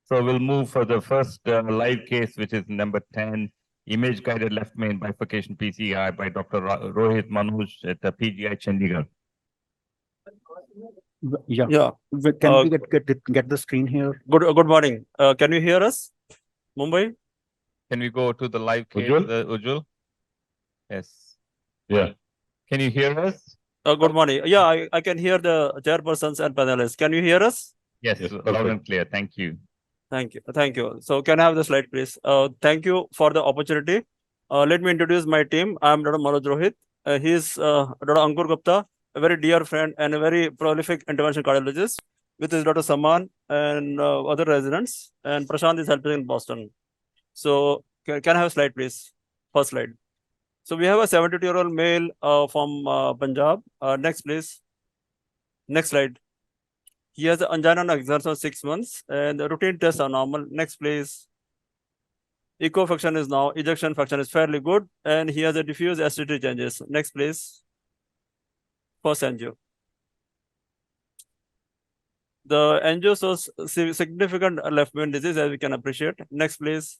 So we'll move for the first live case, which is number 10, image-guided left main bifurcation PCI by Dr. Rohit Manoj at the PGI Chandigarh. Yeah. Yeah. Can we get the screen here? Good morning. Can you hear us, Mumbai? Can we go to the live case, Ujjwal? Ujjwal? Yes. Yeah. Can you hear us? Good morning. Yeah, I can hear the chairpersons and panelists. Can you hear us? Yes, Yes, loud perfect. and clear. Thank you. Thank you. Thank you. So can I have the slide, please? Thank you for the opportunity. Let me introduce my team. I'm Dr. Manoj Rohit. He is Dr. Ankur Gupta, a very dear friend and a very prolific intervention cardiologist, with his Dr. Saman and other residents. And Prashant is helping in Boston. So can I have a slide, please? First slide. So we have a 72-year-old male from Punjab. Next, please. Next slide. He has angina and exertion of 6 months, and the routine tests are normal. Next, please. Echo fraction is now, ejection fraction is fairly good, and he has a diffuse ST3 changes. Next, please. First angio. The angio shows significant left main disease, as we can appreciate. Next, please.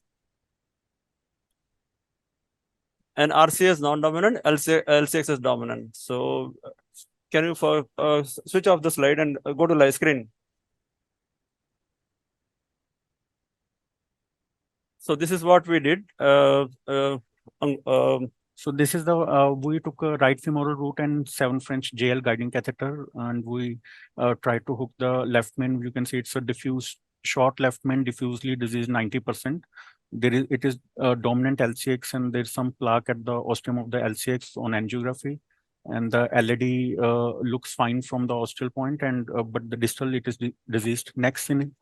And RCA is non-dominant, LCX is dominant. So can you switch off the slide and go to live screen? So this is what we did. So this is the we took a right femoral root and 7 French JL guiding catheter, and we tried to hook the left main. You can see it's a diffuse short left main, diffusely diseased 90%. It is dominant LCX, and there's some plaque at the ostium of the LCX on angiography, and the LAD looks fine from the ostial point, and but the distal it is diseased. Next in.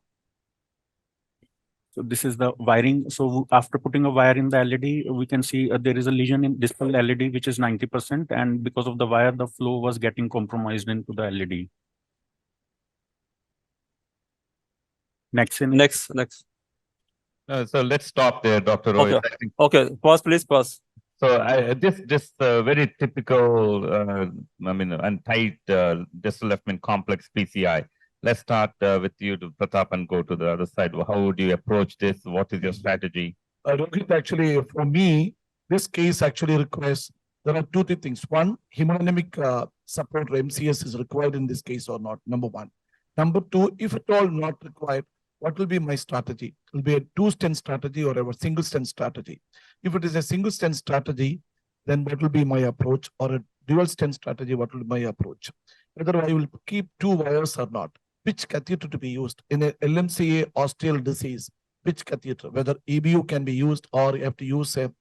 So this is the wiring. So after putting a wire in the LAD, we can see there is a lesion in distal LAD, which is 90%. And because of the wire, the flow was getting compromised into the LAD. Next. So let's stop there, Dr. Rohit. Okay. Pause, please. Pause. So this very typical, and tight distal left main complex PCI. Let's start with you, Pratap, and go to the other side. How would you approach this? What is your strategy? Rohit, actually, for me, this case actually requires, there are two things. One, hemodynamic support or MCS is required in this case or not, number one. Number two, if at all not required, what will be my strategy? It will be a 2-stent strategy or a single stent strategy. If it is a single stent strategy, then what will be my approach? Or a dual stent strategy, what will be my approach? Whether I will keep 2 wires or not. Which catheter to be used in a LMCA osteal disease, which catheter, whether EBU can be used or you have to use a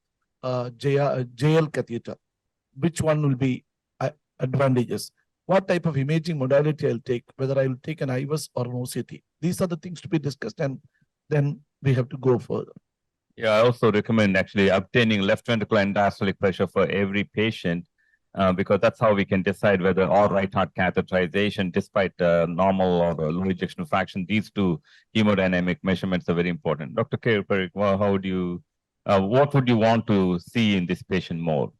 JL catheter, which one will be advantageous? What type of imaging modality I'll take, whether I will take an IVUS or an OCT. These are the things to be discussed, and then we have to go further. Yeah, I also recommend actually obtaining left ventricular end diastolic pressure for every patient, because that's how we can decide whether all right heart catheterization, despite normal or low ejection fraction, these two hemodynamic measurements are very important. Dr. Parik, how would you, what would you want to see in this patient more?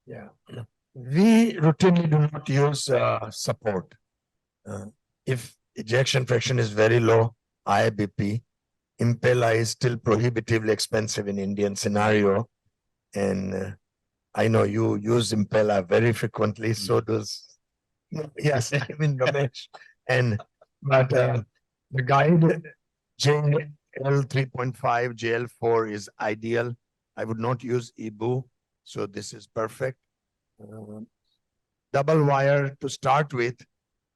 Yeah, we routinely do not use support. If ejection fraction is very low, IBP, Impella is still prohibitively expensive in Indian scenario, and I know you use Impella very frequently, so does, yes, I mean, Ramesh. But the guide JL 3.5, JL4 is ideal. I would not use EBU, so this is perfect. Double wire to start with,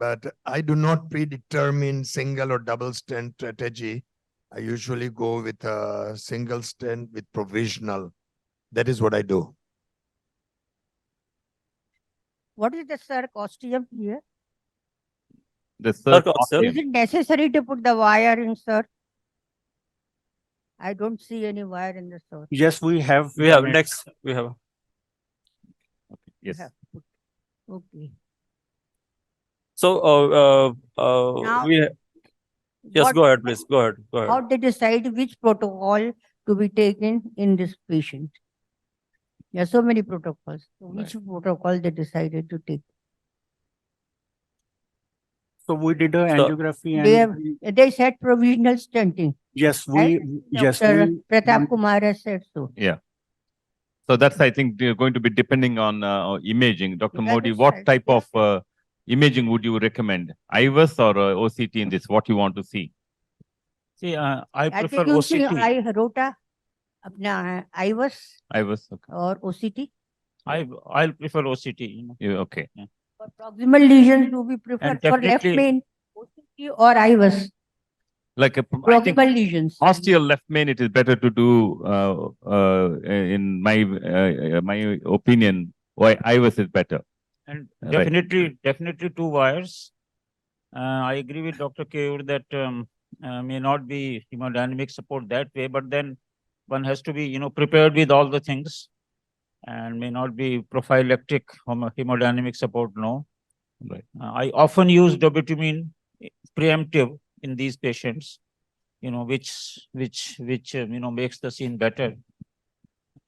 but I do not predetermine single or double stent strategy. I usually go with a single stent with provisional. That is what I do. What is the circ ostium here? The circ ostium. Is it necessary to put the wire in, sir? I don't see any wire in the circ. Yes, we have. We have. Next, we have. Yes. Okay. So Now, yes, go ahead, please. Go ahead. How they decide which protocol to be taken in this patient? There are so many protocols. So which protocol they decided to take? So we did a So- angiography They and have, they said provisional stenting. yes, Right? yes, Dr. we Pratap Kumar has said so. So that's, I think, going to be depending on imaging. Dr. That Modi, is what right, type yeah. of imaging would you recommend? IVUS or OCT in this? What you want to see? See, I Are prefer they using OCT. Rota, अपना IVUS IVUS, okay. or OCT? I'll prefer OCT. Okay. For proximal lesions, do we prefer And for left definitely- main OCT or IVUS? Like I think Proximal lesions. ostial left main, it is better to do, in my opinion, why IVUS is better. And Right. definitely 2 wires. I agree with Dr. Keur that may not be hemodynamic support that way, but then one has to be, prepared with all the things and may not be prophylactic hemodynamic support, no. Right. I often use dobutamine preemptive in these patients, which makes the scene better.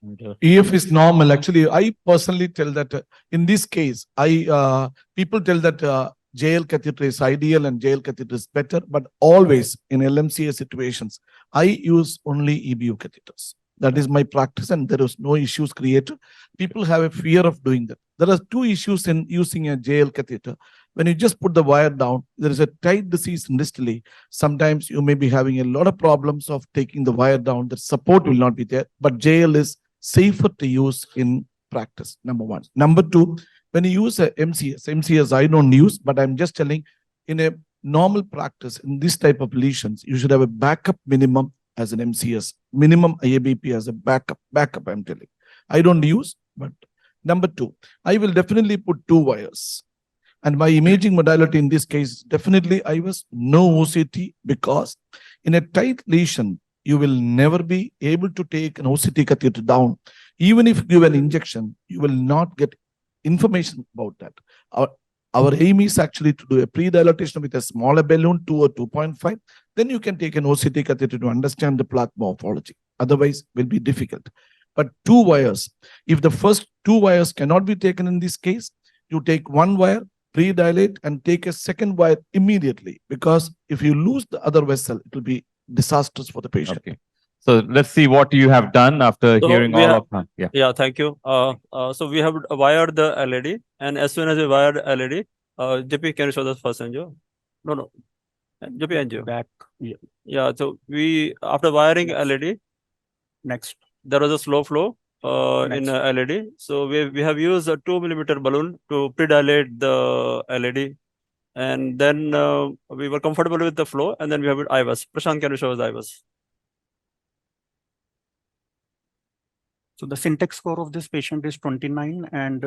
And, EF is normal. Actually, I personally tell that in this case, people tell that JL catheter is ideal and JL catheter is better, but always in LMCA situations, I use only EBU catheters. That is my practice, and there is no issues created. People have a fear of doing that. There are 2 issues in using a JL catheter. When you just put the wire down, there is a tight disease distally. Sometimes you may be having a lot of problems of taking the wire down. The support will not be there, but JL is safer to use in practice, number 1. Number 2, when you use a MCS I don't use, but I'm just telling, in a normal practice, in this type of lesions, you should have a backup minimum as an MCS, minimum IABP as a backup I'm telling. I don't use, but number 2, I will definitely put 2 wires. And my imaging modality in this case, definitely IVUS, no OCT, because in a tight lesion, you will never be able to take an OCT catheter down. Even if you give an injection, you will not get information about that. Our aim is actually to do a pre-dilatation with a smaller balloon, 2 or 2.5. Then you can take an OCT catheter to understand the plaque morphology. Otherwise, it will be difficult. But 2 wires, if the first 2 wires cannot be taken in this case, you take 1 wire, pre-dilate, and take a second wire immediately. Because if you lose the other vessel, it will be disastrous for the patient. Okay. So let's see what you have done after So hearing we all have- of. Yeah. Yeah, thank you. So we have wired the LED, and as soon as we wired LED, JP, can you show the first angio? No. JP angio. back Yeah, so after wiring LED, next. there was a slow flow in Next. LED. So we have used a 2 millimeter balloon to pre-dilate the LED. And then we were comfortable with the flow, and then we have it IVUS. Prashant, can you show us IVUS? So the syntax score of this patient is 29 and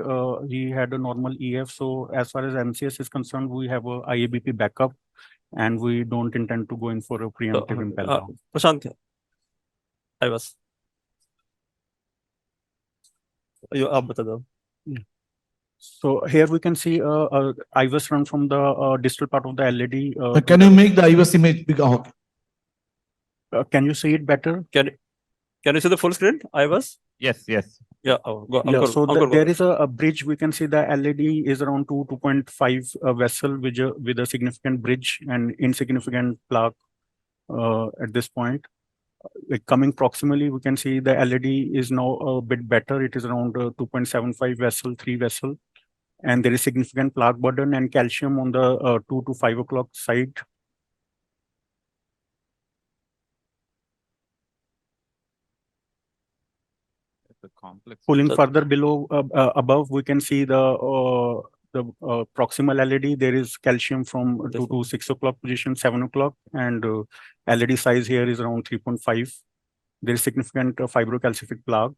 he had a normal EF. So as far as MCS is concerned, we have a IABP backup and we don't intend to go in for a preemptive impel down. Prashant, IVUS. आप बता दो. So here we can see IVUS run from the distal part of the LED. Can you make the IVUS image bigger? Okay. Can you see it better? Can you see the full screen? IVUS? Yes. Yeah. Go. Yeah, Ankur, so Ankur, go. there is a bridge. We can see the LED is around 2.5 vessel with a significant bridge and insignificant plaque at this point. Like coming proximally, we can see the LED is now a bit better. It is around 2.75 vessel, 3 vessel, and there is significant plaque burden and calcium on the 2 to 5 o'clock side. The complex. Pulling So- further below, above, we can see the proximal LED. There is calcium from 2 to 6 o'clock position, 7 o'clock, and LED size here is around 3.5. There is significant fibrocalcific plaque.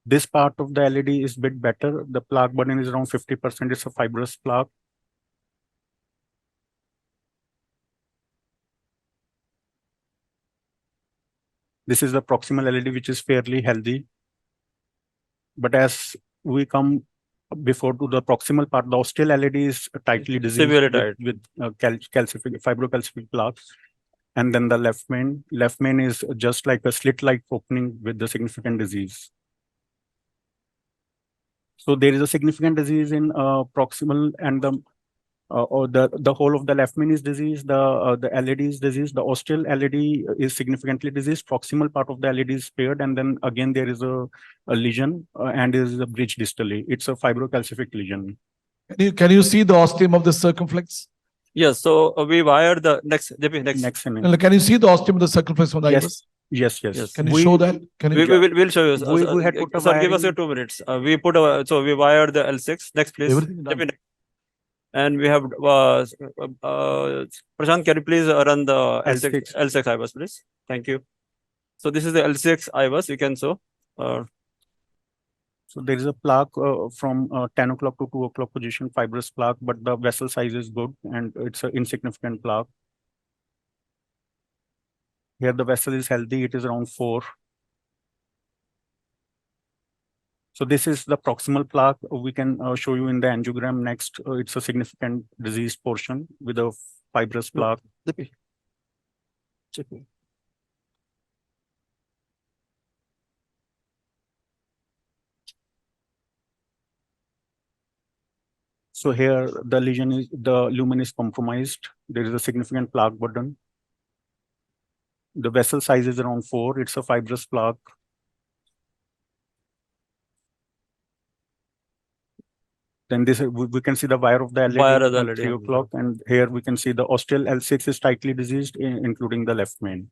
This part of the LED is a bit better. The plaque burden is around 50%. It's a fibrous plaque. This is the proximal LED, which is fairly healthy. But as we come before to the proximal part, the ostial LED is tightly diseased Severely tight. with fibrocalcific plaques. And then the left main is just like a slit-like opening with the significant disease. So there is a significant disease in proximal and the whole of the left main is diseased, the LAD is diseased, the ostial LAD is significantly diseased, proximal part of the LAD is spared, and then again there is a lesion and there is a bridge distally. It's a fibrocalcific lesion. Can you see the ostium of the circumflex? Yes, so we wired the next, JP, next. Next image. And can you see the ostium of the circumflex from the Yes. ibis? Yes. Yes. Can you show that? Can you? We'll show you. We had put a Sir, give us wiring- 2 minutes. We put a, so we wired the L6. Next, please. Everything done. JP, next. And we have, Prashant, can you please run the L6. L6 IBUS, please? Thank you. So this is the L6 IBUS, you can show. So there is a plaque from 10 o'clock to 2 o'clock position, fibrous plaque, but the vessel size is good and it's an insignificant plaque. Here the vessel is healthy, it is around 4. So this is the proximal plaque. We can show you in the angiogram next. It's a significant diseased portion with a fibrous plaque. JP. So here the lesion is, the lumen is compromised. There is a significant plaque burden. The vessel size is around 4. It's a fibrous plaque. Then this we can see the wire of the LED Wire of the at LED, 3 o'clock, and here we can see the ostial L6 is tightly diseased, including the left main.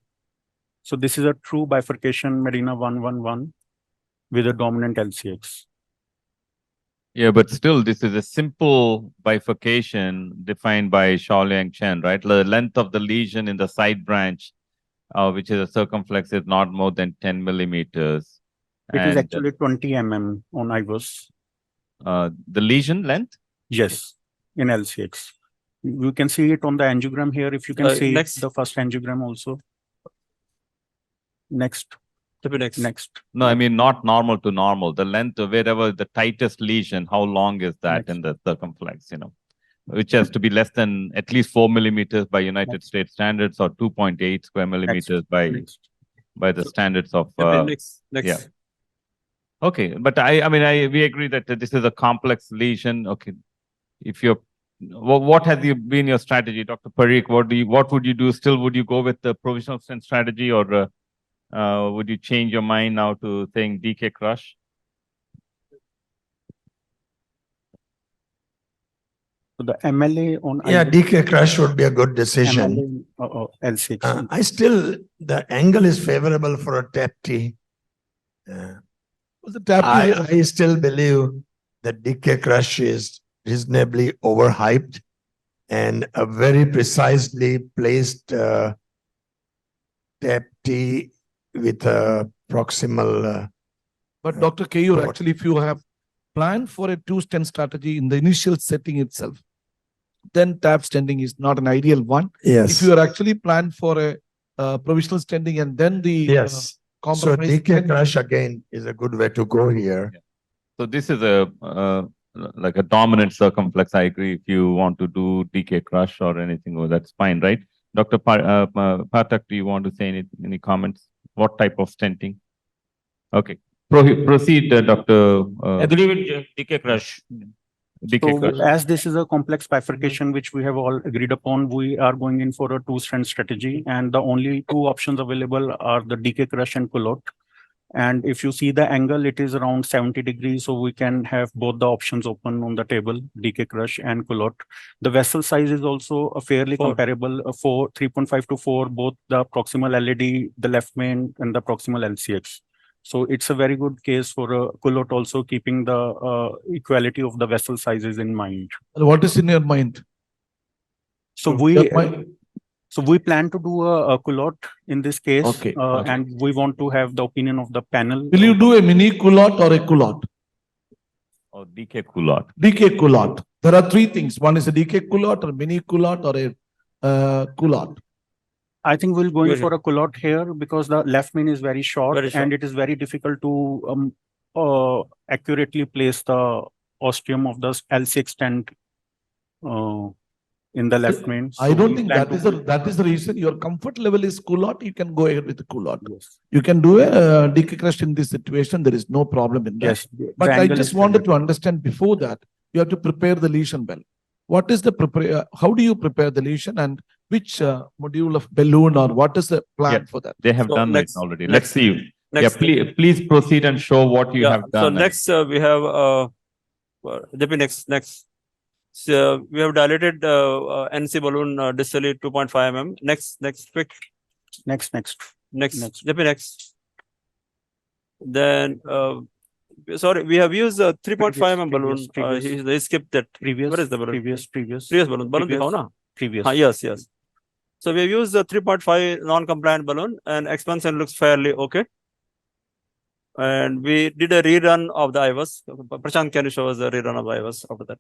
So this is a true bifurcation Medina 111 with a dominant LCX. Yeah, but still, this is a simple bifurcation defined by Xiaoliang Chen, right? The length of the lesion in the side branch, which is a circumflex, is not more than 10 millimeters. It is And, actually 20 mm on IVUS. the lesion length? Yes, in LCX. You can see it on the angiogram here. If you can see next. the first angiogram also. Next. JP, next. Next. No, I mean, not normal to normal. The length of wherever the tightest lesion, how long is that Next. in the circumflex, you know? Which has to be less than at least 4 millimeters by United Next. States standards or 2.8 square millimeters Next. by the standards of JP, next. yeah. Okay, but we agree that this is a complex lesion. Okay, if you're, what has been your strategy, Dr. Parikh? What would you do? Still, would you go with the provisional stent strategy, or would you change your mind now to saying DK crush? So the MLA on Yeah, IVUS, DK crush would be a good decision. MLA, L6. I still, the angle is favorable for a tap T. The tap I still believe that DK crush is reasonably overhyped and a very precisely placed tap T with a proximal. But Dr. Keyur, What? actually, if you have planned for a 2-stent strategy in the initial setting itself, then tap stenting is not an ideal one. Yes. If you are actually planned for a provisional stenting and then the Yes. So compromise, DK then- crush again is a good way to go here. So this is a like a dominant circumflex. I agree. If you want to do DK crush or anything, well, that's fine, right? Dr. Pathak, do you want to say any comments? What type of stenting? Okay, proceed, Dr. Agree with DK crush. DK So crush. as this is a complex bifurcation, which we have all agreed upon, we are going in for a 2-strand strategy, and the only 2 options available are the DK crush and culotte. And if you see the angle, it is around 70 degrees. So we can have both the options open on the table, DK crush and culotte. The vessel size is also a fairly 4. comparable, 3.5 to 4, both the proximal LED, the left main, and the proximal LCX. So it's a very good case for a culotte, also keeping the equality of the vessel sizes in mind. what is in your mind? So we plan to do a culotte in this case, Okay, okay. and we want to have the opinion of the panel. Will you do a mini culotte or a culotte? Or DK culotte. DK culotte. There are 3 things. One is a DK culotte or mini culotte or a culotte. I think we'll go in Very for a culotte here because the left main is very short, Very short. and it is very difficult to accurately place the ostium of the L6 stent in the left main. I So don't we think plan that is the reason. Your comfort level is culotte. You can go ahead with the culotte. Yes. You can do a decompress in this situation. There is no problem in that. Yes. But the I angle just is wanted to correct. understand before that, you have to prepare the lesion well. What is the how do you prepare the lesion, and which module of balloon, or what is the plan for that? They have So done next- it already. next- Let's see. next- Please proceed and show what you have So done. next we have JP next. So we have dilated NC balloon distally 2.5 mm. Next quick. Next. JP next. Then sorry, we have used 3.5 mm balloon. He skipped that. Previous. Where is the balloon? Previous. Previous balloon. Balloon Previous. dikhao na? Previous. Yes. So we have used the 3.5 non-compliant balloon, and expansion looks fairly okay. And we did a rerun of the IVUS. Prashant, can you show us the rerun of the IVUS after that?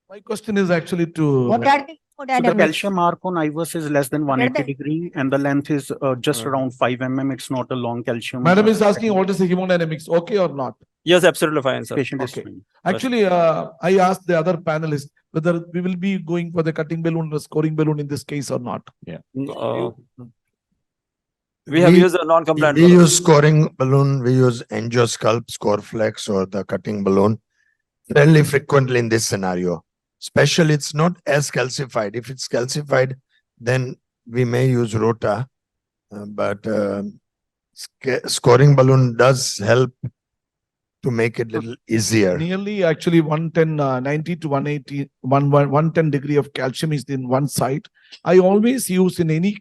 My question is actually to What are The the calcium arc on IVUS is less than What are 180 degree, and the length is just around 5 mm. It's not a long calcium. Madam is asking what is the hemodynamics, okay or not? Yes, absolutely fine, sir. Patient is Okay. fine. Actually, I asked the other panelists whether we will be going for the cutting balloon or scoring balloon in this case or not. We have used a non-compliant We balloon. use scoring balloon, we use angiosculp, Scoreflex, or the cutting balloon fairly frequently in this scenario. Especially, it's not as calcified. If it's calcified, then we may use rota, but scoring balloon does help to make it a little easier. Nearly actually 110, 90 to 180, 110 degree of calcium is in one side. I always use in any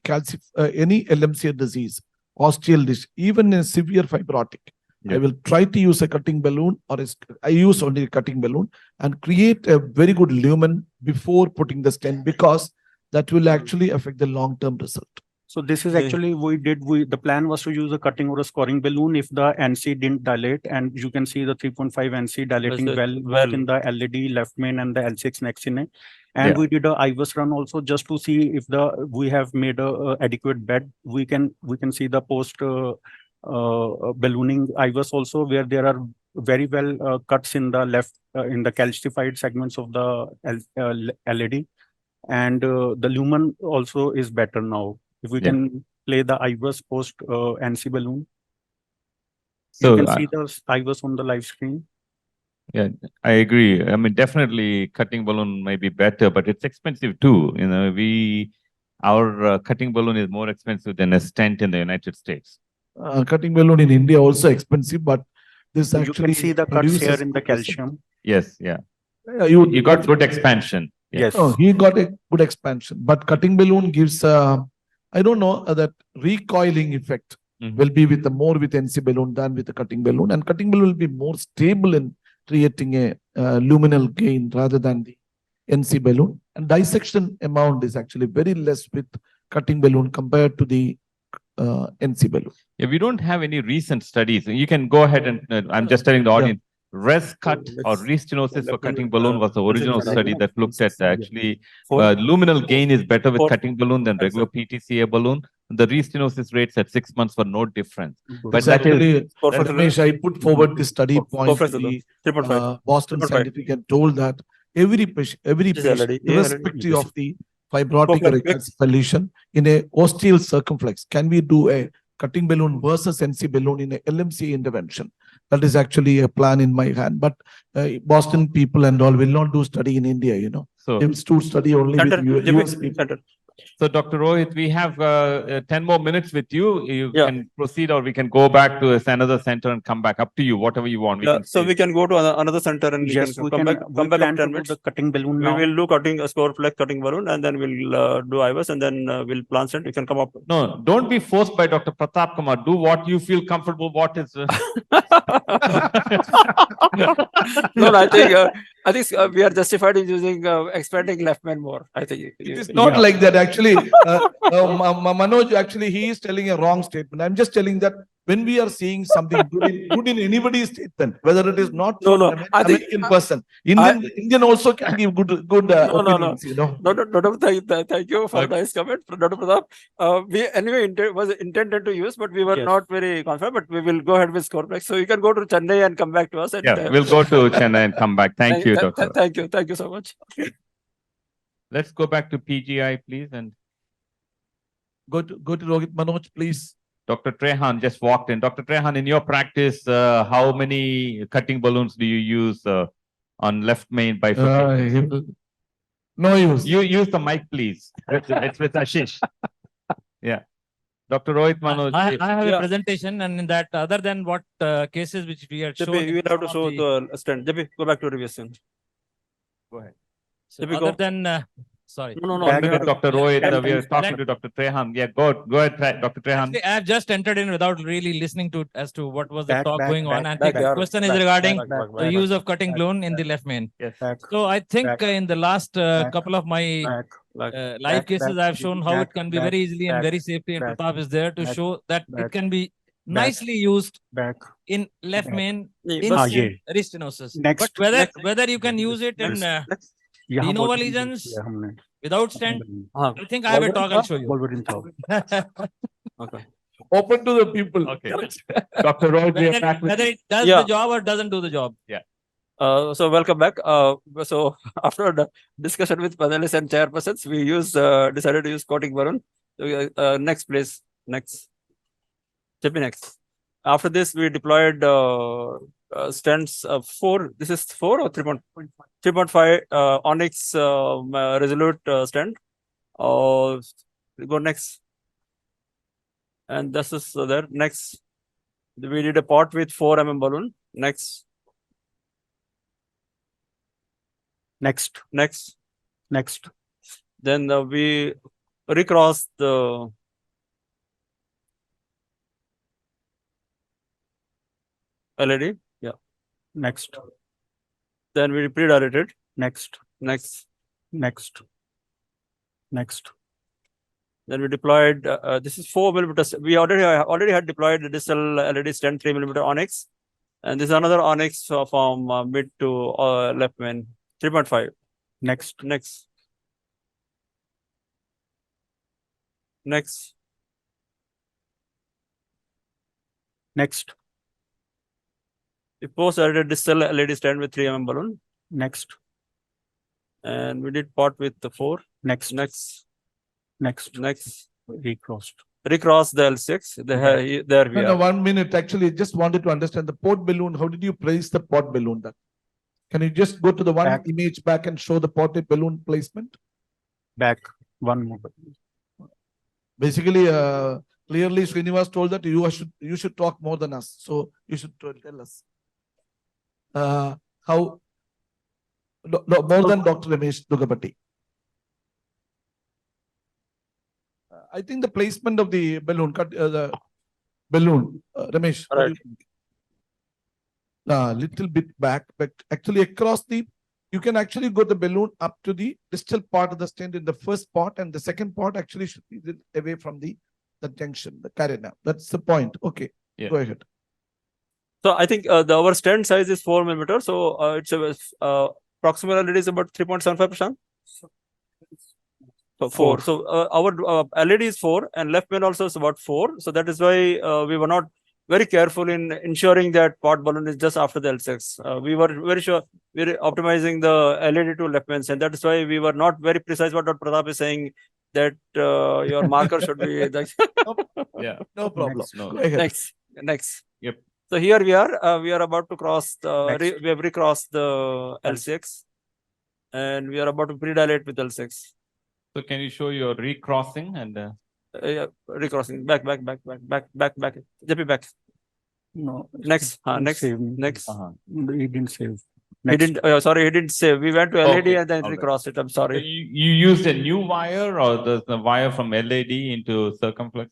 any LMC disease, osteal disease, even in severe fibrotic. Yeah. I will try to use a cutting balloon, or I use only a cutting balloon and create a very good lumen before putting the stent, because that will actually affect the long-term result. So this is Yeah. actually the plan was to use a cutting or a scoring balloon if the NC didn't dilate, and you can see the 3.5 NC dilating Yes, well well. in the LED left main and the L6 next in it. And Yeah. we did a IVUS run also just to see if we have made a adequate bed. We can see the post ballooning IVUS also, where there are very well cuts in the left in the calcified segments of the LED, and the lumen also is better now. If we Yeah. can play the IVUS post NC balloon, So, you can see the IVUS on the live screen. yeah, I agree. I mean, definitely cutting balloon may be better, but it's expensive too. You know, our cutting balloon is more expensive than a stent in the United States. Cutting balloon in India also expensive, but this So you actually can see the cuts here produces in the good result. calcium. Yes, yeah. You You got good expansion. Yeah. Yes. Oh, he got a good expansion, but cutting balloon gives, I don't know, that recoiling effect Mhm. will be with with NC balloon than with the cutting balloon, and cutting balloon will be more stable in creating a luminal gain rather than the NC balloon. And dissection amount is actually very less with cutting balloon compared to the NC balloon. Yeah, we don't have any recent studies. You can go ahead and I'm just telling the audience, res cut or restenosis for cutting balloon was the original study that looked at actually luminal gain is better with cutting balloon than regular PTCA balloon. The restenosis rates at 6 months were no difference. But that is Actually, Ramesh, I put forward the study point to the 3.5. Boston 3.5. Scientific and told that every patient, already- irrespective of the fibrotic or calcification in a osteal circumflex, can we do a cutting balloon versus NC balloon in a LMC intervention? That is actually a plan in my hand. But Boston people and all will not do study in India, you know. so. They will still study only with US people. So, Dr. Rohit, we have 10 more minutes with you. You Yeah. can proceed, or we can go back to another center and come back. Up to you, whatever you want. So we can go to another center and Yes, we can come back plan after 10 to do minutes. the cutting balloon We now. will do cutting a Scoreflex cutting balloon, and then we'll do IVUS, and then we'll plan stent. You can come up. No, don't be forced by Dr. Pratap Kumar. Do what you feel comfortable. What is? No, I think we are justified in using expanding left main more. I think It is not like that. Actually, Manoj, actually, he is telling a wrong statement. I'm just telling that when we are seeing something good in anybody's statement, whether it is not No, from no, an I think- American person, Indian also can give good opinions, you know. Thank you for nice comment, Dr. Pratap. We anyway was intended to use, but we were Yes. not very confident. But we will go ahead with Scoreflex. So you can go to Chennai and come back to us. And, Yeah, we'll go to Chennai and come back. Thank you, Doctor. Thank you so much. Let's go back to PGI, please. And Go to Rohit. Manoj, please. Dr. Trehan just walked in. Dr. Trehan, in your practice, how many cutting balloons do you use on left main bifurcation? No use. You use the mic, please. It's with Ashish. Yeah. Dr. Rohit, Manoj. I have Yeah. a presentation, and in that, other than what cases which we had shown, JP, you will have to some show of the stand. JP, go back to revision. Go ahead. so JP, other go. than sorry. No, no, One no. minute, Dr. Rohit. Let- We are talking to Dr. Trehan. Yeah, go ahead, Dr. Trehan. Actually, I have just entered in without really listening to as to what was the Back, talk back, going on. back, And back, the yaar. question is Back, regarding back, back, the back, use back, of cutting back, balloon in the left main. Yes. Back, So I think back, in the last back, couple of my back, back. live back, cases, back, I have shown how back, it can be back, very easily and back, very safely, and back, Pratap is there to back, show that it back, can be back, nicely used back. in left back. main Yeah, in but- restenosis. Next. But Next. whether you can use it in Next. यहाँ de novo Wolverine lesions किया हमने। without stent, हाँ. I think I have a Wolverine talk, I'll था? show you. Wolverine था। Okay. Open to the people. Okay. Dr. Rohit, we are back with Whether you. it does Yeah. the job or doesn't do the job. So welcome back. So after the discussion with panelists and chairpersons, we decided to use coating balloon. Next, please. Next. JP, next. After this, we deployed stents of 4. This is 4 or 3.5 Onyx Resolute stent. Go next. And this is there. Next. We did a pot with 4 mm balloon. Next. Next, Next. next, Then we recrossed the LED. Yeah. next, Then we pre-dilated. next, Next. next, next, Then we deployed. This is 4 millimeters. We already had deployed the distal LED stent 3 millimeter Onyx, and this is another Onyx from mid to left main 3.5. next, Next. Next. next, We post-dilated distal LED stent with 3 mm balloon, next, and we did pot with the 4. next, Next. next, Next. recrossed. Recross the L6. There we No, are. no, 1 minute. Actually, just wanted to understand the port balloon. How did you place the port balloon? That can you just go to the one Back. image back and show the port balloon placement? Back, one more. Basically, clearly Srinivas told that you should talk more than us. So you should tell us how more than Dr. Ramesh Dugapati. I think the placement of the balloon, Ramesh, what do Right. you think? Little bit back, but actually across you can actually go the balloon up to the distal part of the stent in the first part, and the second part actually should be away from the junction, the carina. That's the point. Okay, Yeah. go ahead. So I think our stent size is 4 millimeters. So it's proximal LED is about 3.75%. So 4. So our LED is 4 and left main also is about 4. So that is why we were not very careful in ensuring that pot balloon is just after the L6. We were very sure we were optimizing the LED to left main, and that is why we were not very precise what Dr. Pratap is saying, that your marker should be Yeah. No problem. No. Go ahead. next. Yep. So here we are about to cross the Next. we have recrossed the L6, and we are about to pre-dilate with L6. So can you show your recrossing and Recrossing back. JP back. No. Next. Next. Save. Next. He didn't save. He didn't. Sorry, he didn't say. We went to LED Okay, and then all right. recrossed it. I'm so sorry. you used a new wire or the wire from LED into circumflex?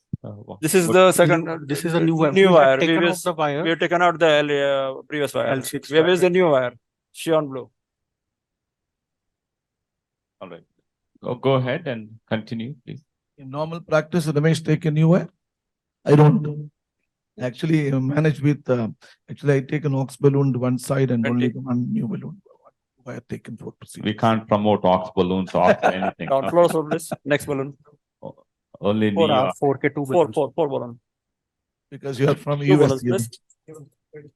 This is the second. This is a new wire. New We wire. have taken We off the wire. have taken out the previous wire. L6 We have wire. used the new wire. Sheon blue. All right. Go ahead and continue, please. In normal practice, Ramesh take a new wire. I don't actually manage with. Actually, I take an ox balloon to one side and only the one new balloon wire taken for procedure. We can't promote ox balloons or anything. Down floor, so please. Next balloon. Only Four, knee. 4K2 Four balloon. Because you are from Two US. balloons, you know. please.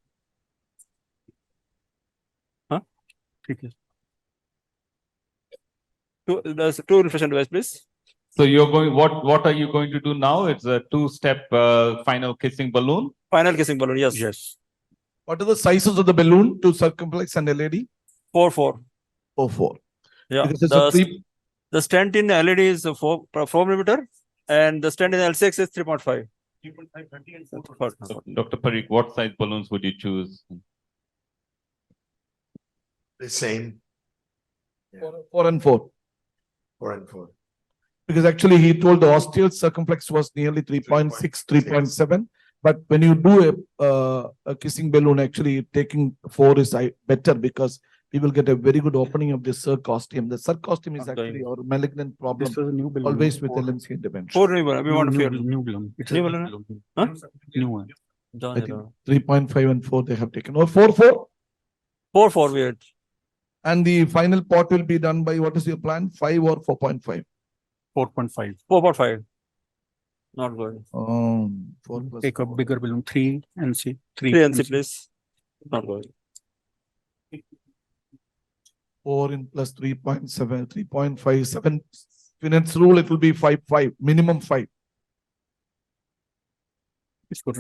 Huh? ठीक है। Two inflation device, please. So you're going, what are you going to do now? It's a two-step final kissing balloon. Final kissing balloon, yes. Yes. What are the sizes of the balloon to circumflex and LED? 4. Oh, 4. Yeah. Because it's a The stent in LED is 4 millimeter, and the stent in L6 is 3.5. 3.5, 30, and 4. Dr. Parikh, what size balloons would you choose? The same. 4 and 4. 4 and 4. Because actually he told the ostial circumflex was nearly 3.6, 3.7. But when you do a kissing balloon, actually taking 4 is better because we will get a very good opening of the circosteum. The circosteum is actually our malignant problem. This is a new balloon. Always with LMC intervention. 4 new balloon. We want to new, fill. new balloon. It's New a balloon? Huh? New one. I think 3.5 and 4 they have taken. Or 4, 4. 4 we had. And the final pot will be done by, what is your plan? 5 or 4.5? 4.5. 4.5. Not good. 4 plus Take a 4. bigger balloon. 3 NC. 3 NC, please. Not good. 4 in plus 3.7, 3.5, 7 Finance rule, it will be 5, minimum 5. It's good.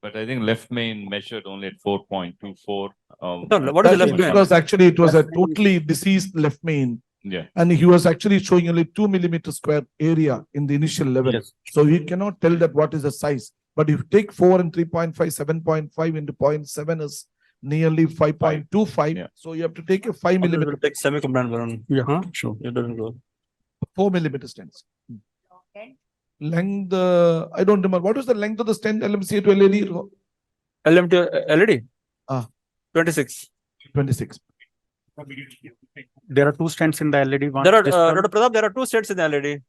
But I think left main measured only at 4.24. What is the left main? Because actually it was a totally diseased left main. Yeah. And he was actually showing only 2 millimeter square area in the initial level. Yes. So we cannot tell that what is the size. But if you take 4 and 3.5, 7.5 into 0.7 is nearly 5.25. Yeah. So you have to take a 5 millimeter, Take semi-compliant balloon. Yeah, Huh? sure. It doesn't go. 4 millimeter stents. Length, I don't remember. What was the length of the stent LMCA to LED? LMT LED? 26. 26. There are 2 stents in the LED one. There are, this one, Dr. Pratap, there are 2 stents in the LED.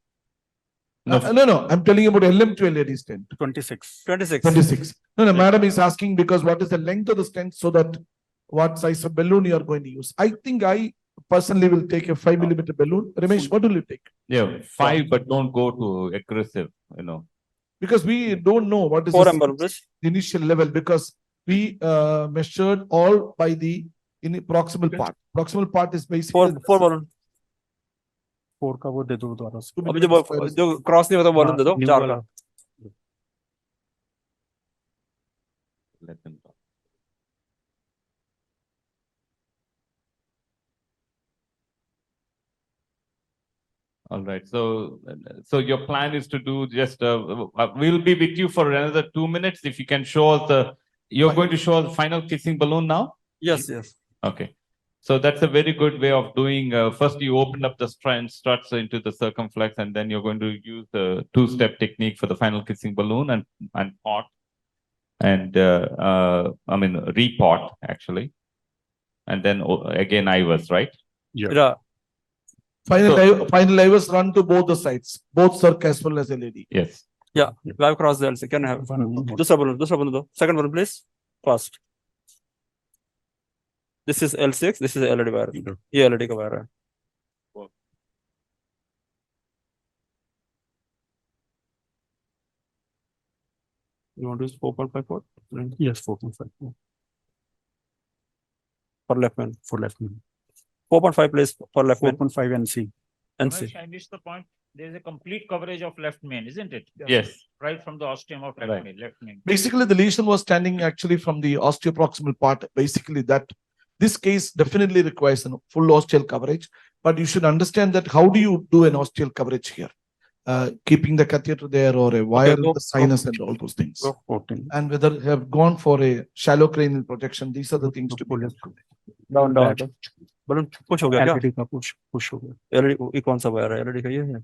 No. I'm telling you about LM to LED stent. 26. 26. 26. No, madam is asking because what is the length of the stent so that what size of balloon you are going to use. I think I personally will take a 5 millimeter balloon. Ramesh, what will you take? Yeah, 5, but don't go to aggressive, Because we don't know what is 4 the balloon, please. initial level because we measured all by the proximal part. Proximal part is basically 4 balloon. 4 का वो दे दो दोबारा से. अभी जो cross नहीं होता balloon दे दो 4 का. Let them talk. All right. So your plan is to do just, we'll be with you for another 2 minutes. If you can show us you're going to show us the final kissing balloon now? Yes. Okay. So that's a very good way of doing, first you open up the struts into the circumflex, and then you're going to use the 2-step technique for the final kissing balloon and pot. And repot actually. And then again, IVUS, right? Yeah. final IVUS run to both the sides, both circ as well as LED. Yes. Yeah. We have crossed the LC. Can I have दूसरा balloon? Second balloon, please. Fast. This is L6. This is LED wire. ये LED का wire है. You want to use 4.54? Yes, 4.5. For left man. For left man. 4.5 please for left man. 4.5 NC. NC. I missed the point. There is a complete coverage of left main, isn't it? Yes. Right from the ostium of left main. Basically, the lesion was standing actually from the osteoproximal part. Basically, this case definitely requires a full osteal coverage, but you should understand that how do you do an osteal coverage here? Keeping the catheter there or a wire in the sinus and all those things. And whether have gone for a shallow cranial projection, these are the things to pull. Down. Balloon push हो गया क्या? LED का push हो गया. LED ये कौन सा wire है? LED का ये है.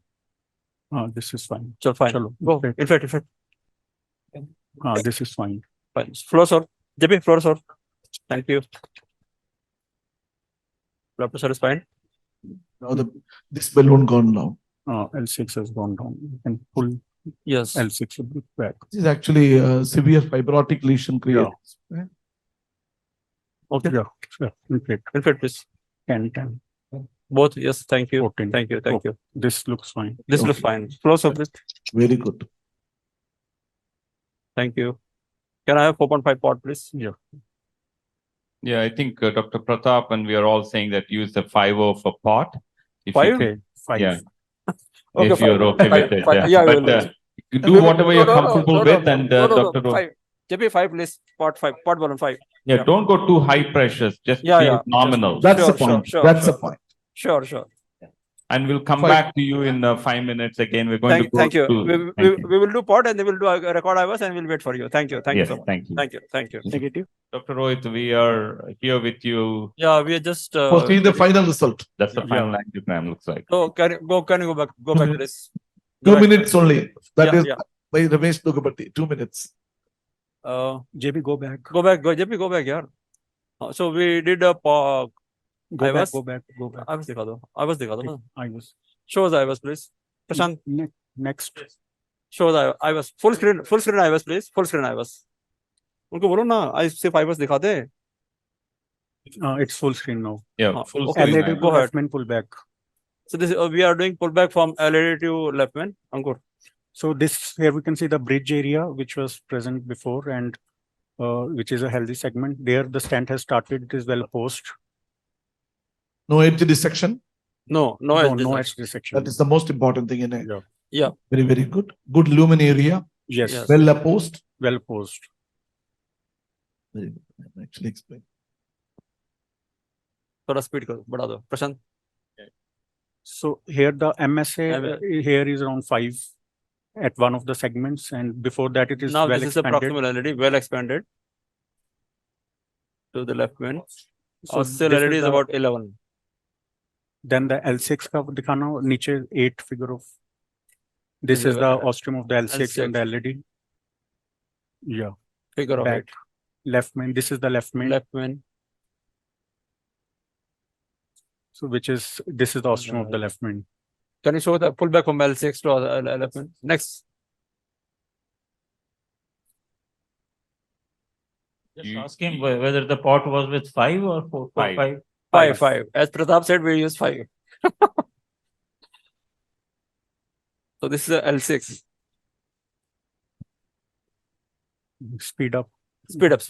This is fine. चल fine. चलो. Go. Inflate. This is fine. Fine. Floor sir. JP floor sir. Thank you. Blood pressure is fine. Now this balloon gone now. L6 has gone down. You can pull Yes. L6 a bit back. This is actually a severe fibrotic lesion created. Okay. Yeah. Inflate. Inflate please. 10. Both. Yes. Thank you. 14. Thank you. This looks fine. This looks fine. Floor sir please. Very good. Thank you. Can I have 4.5 pot please? Yeah, I think Dr. Pratap and we are all saying that use the 5.0 for pot. If Five? you can, Okay, 5. yeah, Okay, if you're okay five, with it. five. Yeah. Yeah, we But will. you do whatever you're comfortable with, and Dr. Rohit. 5. JP 5, please. Pot 5. Pot balloon 5. Yeah, Yeah. don't go too high pressures. Just Yeah, be yeah. nominal. That's the Sure, sure, point. sure, That's the sure. point. Sure. And we'll come Fine. back to you in 5 minutes again. We're going to go Thank you. to. We will do pot and they will do a record IVS and we'll wait for you. Thank you. Thank you Yes, so much. thank you. Thank you. Negative. Dr. Rohit, we are here with you. Yeah, we are just. For seeing the final result. That's the Yeah. final angiogram looks like. So can you go back? Go back, please. Go 2 back. minutes only. That Yeah, is yeah. by Ramesh Dugapati. 2 minutes. JB, go back. Go back. JP, go back, yeah. So we did a Go back, IVS. go back, go back. IVS दिखा दो. IVS दिखा दो ना. I was. Show the IVS, please. Prashant, Next. show the IVS. Full screen IVS, please. Full screen IVS. उनको बोलो ना, I सिर्फ IVS दिखा दे. It's full screen now. Yeah, full okay, screen. LED go to ahead. left main pull back. So this we are doing pullback from LED to left main. Ankur. So this here we can see the bridge area which was present before and which is a healthy segment. There the stent has started. It is well posed. No edge dissection. No edge dissection. That is the most important thing in it. Yeah. Yeah. Very, very good. Good lumen area. Yes. Yes. Well opposed. Well posed. Very good. I'll actually explain. थोड़ा speed करो, बढ़ा दो. Prashant. So here the MSA here is around 5 at one of the segments, and before that it is Now well this is the expanded. proximal LED, well expanded to the left main. So Still this LED is the- about 11. Then the L6 का दिखाना नीचे 8 figure of. This Is is the ostium of the L6 and the LED. Yeah. Figure of Back. it. Left main. This is the left main. Left main. So this is the ostium of the left main. Can you show the pullback from L6 to left main? Next. Just ask him whether the pot was with 5 or 4, 5. 5. As Pratap said, we use 5. So this is a L6. Speed up. Speed up.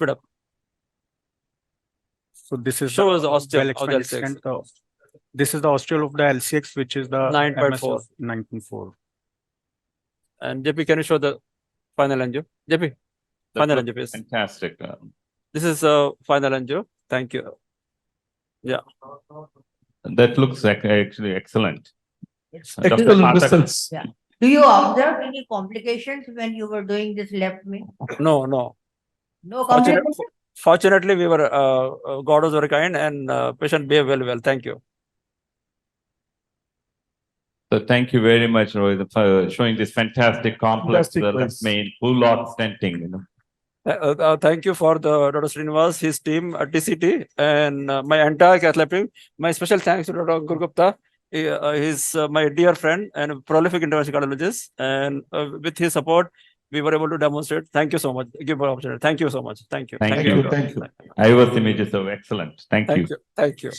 So this is Show us the ostium well of the expanded L6. stent. This is the ostial of the L6, which is the 9.4. 9.4. And JP, can you show the final angio? JP, That final looks angio, please. Fantastic. This is final angio. Thank you. Yeah. That looks actually excellent. Dr. Excellent Pathak. results. Yeah. Do you observe any complications when you were doing this left main? No. No complications? Fortunately, we were God was very kind and patient behaved well. Thank you. So thank you very much, Rohit, for showing this fantastic complex Fantastic left place. main full lot stenting. Thank you for the Dr. Srinivas, his team at TCT, and my entire cath lab team. My special thanks to Dr. Ankur Gupta. He's my dear friend and a prolific interventional cardiologist. And with his support, we were able to demonstrate. Thank you so much. Give an opportunity. Thank you so much. Thank you. Thank you. Thank you. IVS images are excellent. Thank you. Thank you.